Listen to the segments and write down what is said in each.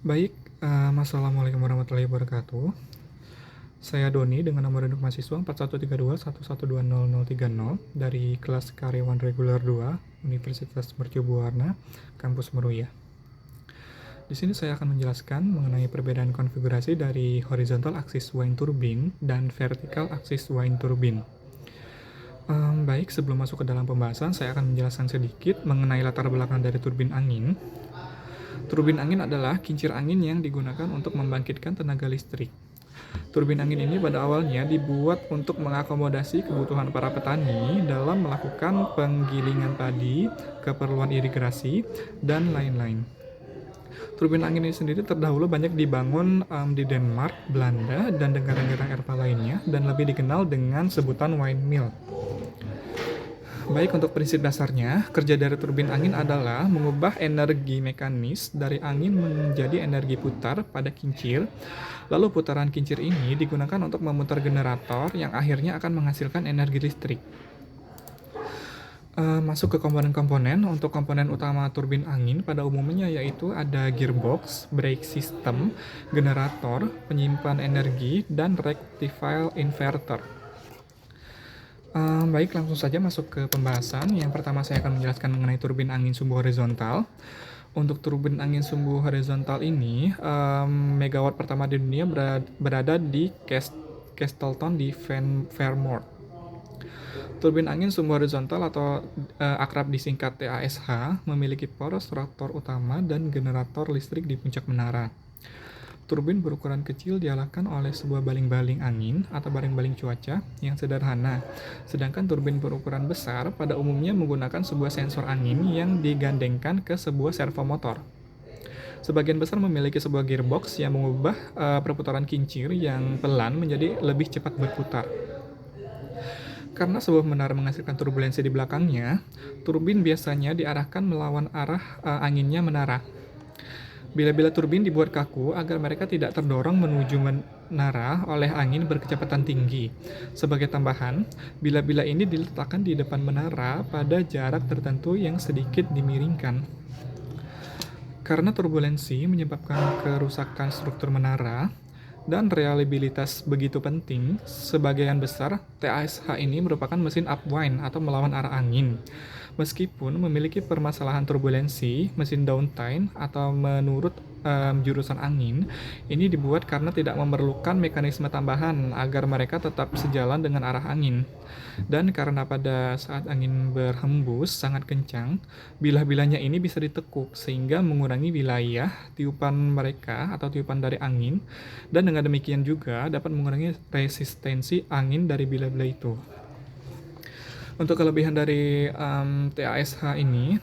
Baik, assalamualaikum warahmatullahi wabarakatuh. Saya Doni dengan nomor induk mahasiswa 413211200030 dari kelas karyawan reguler 2 Universitas Mercubuana, Kampus Meruya. Di sini saya akan menjelaskan mengenai perbedaan konfigurasi dari horizontal axis wind turbine dan vertical axis wind turbine. Baik, sebelum masuk ke dalam pembahasan, saya akan menjelaskan sedikit mengenai latar belakang dari turbin angin. Turbin angin adalah kincir angin yang digunakan untuk membangkitkan tenaga listrik. Turbin angin ini pada awalnya dibuat untuk mengakomodasi kebutuhan para petani dalam melakukan penggilingan padi, keperluan irigasi, dan lain-lain. Turbin angin ini sendiri terdahulu banyak dibangun di Denmark, Belanda, dan negara-negara Eropa lainnya, dan lebih dikenal dengan sebutan windmill. Baik, untuk prinsip dasarnya, kerja dari turbin angin adalah mengubah energi mekanis dari angin menjadi energi putar pada kincir. Lalu putaran kincir ini digunakan untuk memutar generator yang akhirnya akan menghasilkan energi listrik. Masuk ke komponen-komponen. Untuk komponen utama turbin angin pada umumnya yaitu ada gearbox, brake system, generator, penyimpan energi, dan rectifier inverter. Baik, langsung saja masuk ke pembahasan. Yang pertama saya akan menjelaskan mengenai turbin angin sumbu horizontal. Untuk turbin angin sumbu horizontal ini, megawatt pertama di dunia berada di Castleton di Vermont. Turbin angin sumbu horizontal atau akrab disingkat TASH memiliki poros rotor utama dan generator listrik di puncak menara. Turbin berukuran kecil diarahkan oleh sebuah baling-baling angin atau baling-baling cuaca yang sederhana, sedangkan turbin berukuran besar pada umumnya menggunakan sebuah sensor angin yang digandengkan ke sebuah servo motor. Sebagian besar memiliki sebuah gearbox yang mengubah perputaran kincir yang pelan menjadi lebih cepat berputar. Karena sebuah menara menghasilkan turbulensi di belakangnya, turbin biasanya diarahkan melawan arah anginnya menara. Bila-bila turbin dibuat kaku agar mereka tidak terdorong menuju menara oleh angin berkecepatan tinggi. Sebagai tambahan, bila-bila ini diletakkan di depan menara pada jarak tertentu yang sedikit dimiringkan. Karena turbulensi menyebabkan kerusakan struktur menara dan reliabilitas begitu penting, sebagian besar TASH ini merupakan mesin upwind atau melawan arah angin. Meskipun memiliki permasalahan turbulensi, mesin downtime atau menurut jurusan angin, ini dibuat karena tidak memerlukan mekanisme tambahan agar mereka tetap sejalan dengan arah angin. Dan karena pada saat angin berhembus sangat kencang, bilah-bilahnya ini bisa ditekuk sehingga mengurangi wilayah tiupan mereka atau tiupan dari angin, dan dengan demikian juga dapat mengurangi resistensi angin dari bilah-bilah itu. Untuk kelebihan dari TASH ini,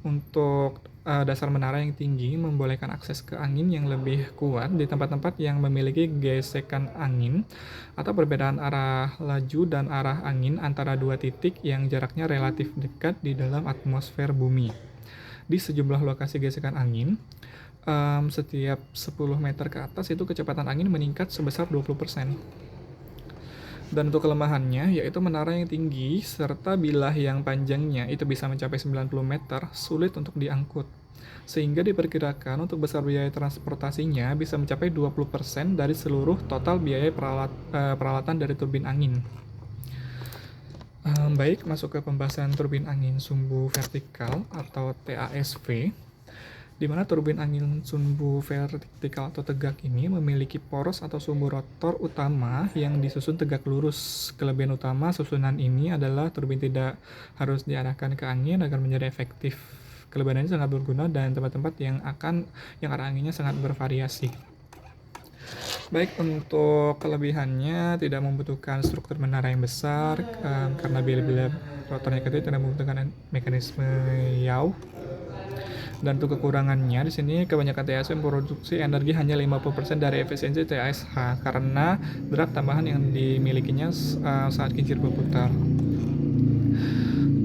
untuk dasar menara yang tinggi membolehkan akses ke angin yang lebih kuat di tempat-tempat yang memiliki gesekan angin atau perbedaan arah laju dan arah angin antara dua titik yang jaraknya relatif dekat di dalam atmosfer bumi. Di sejumlah lokasi gesekan angin, setiap 10 meter ke atas itu kecepatan angin meningkat sebesar 20%. Dan untuk kelemahannya, yaitu menara yang tinggi serta bilah yang panjangnya itu bisa mencapai 90 meter, sulit untuk diangkut. Sehingga diperkirakan untuk besar biaya transportasinya bisa mencapai 20% dari seluruh total biaya peralatan dari turbin angin. Baik, masuk ke pembahasan turbin angin sumbu vertikal atau TASV. Di mana turbin angin sumbu vertikal atau tegak ini memiliki poros atau sumbu rotor utama yang disusun tegak lurus. Kelebihan utama susunan ini adalah turbin tidak harus diarahkan ke angin agar menjadi efektif. Kelebihan ini sangat berguna dan tempat-tempat yang arah anginnya sangat bervariasi. Baik, untuk kelebihannya tidak membutuhkan struktur menara yang besar karena bila rotornya kecil tidak membutuhkan mekanisme yaw. Dan untuk kekurangannya di sini kebanyakan TASH memproduksi energi hanya 50% dari efisiensi TASH karena drag tambahan yang dimilikinya saat kincir berputar.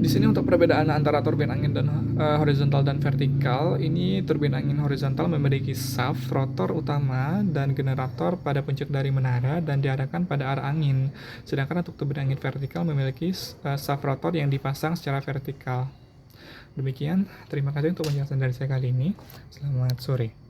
Di sini untuk perbedaan antara turbin angin dan horizontal dan vertikal, ini turbin angin horizontal memiliki shaft rotor utama dan generator pada puncak dari menara dan diarahkan pada arah angin. Sedangkan untuk turbin angin vertikal memiliki shaft rotor yang dipasang secara vertikal. Demikian, terima kasih untuk penjelasan dari saya kali ini. Selamat sore.